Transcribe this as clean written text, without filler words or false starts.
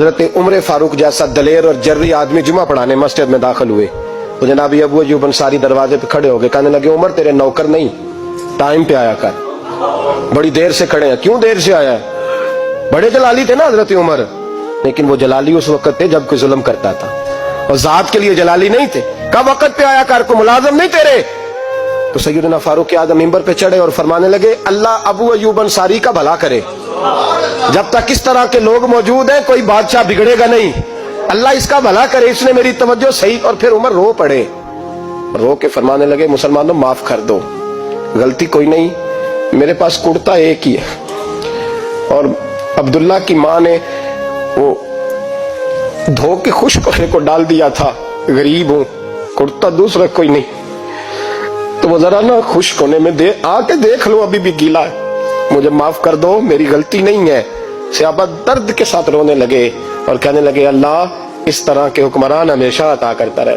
حضرت عمر فاروق جیسا دلیر اور جرری آدمی جمعہ پڑھانے مسجد میں داخل ہوئے. وہ جناب ابو ایوب انصاری دروازے پہ کھڑے ہو گئے, کہنے لگے عمر تیرے نوکر نہیں, ٹائم پہ آیا کر, بڑی دیر سے کھڑے ہیں. کیوں دیر سے آیا ہے؟ بڑے جلالی تھے نا حضرت عمر, لیکن وہ جلالی اس وقت تھے جب کوئی ظلم کرتا تھا, اور ذات کے لیے جلالی نہیں تھے. کب وقت پہ آیا کر, کو ملازم نہیں تیرے. تو سیدنا فاروق اعظم منبر پہ چڑھے اور فرمانے لگے اللہ ابو ایوب انصاری کا بھلا کرے. جب تک اس طرح کے لوگ موجود ہیں کوئی بادشاہ بگڑے گا نہیں. اللہ اس کا بھلا کرے, اس نے میری توجہ صحیح. اور پھر عمر رو پڑے, رو کے فرمانے لگے مسلمانوں معاف کر دو, غلطی کوئی نہیں, میرے پاس کرتا ایک ہی ہے, اور عبداللہ کی ماں نے وہ دھو کے خشک ہونے کو ڈال دیا تھا, غریب ہوں, کرتا دوسرا کوئی نہیں, تو وہ ذرا نا خشک ہونے میں آ کے دیکھ لو ابھی بھی گیلا ہے, مجھے معاف کر دو, میری غلطی نہیں ہے. صحابہ درد کے ساتھ رونے لگے اور کہنے لگے اللہ اس طرح کے حکمران ہمیشہ عطا کرتا رہے.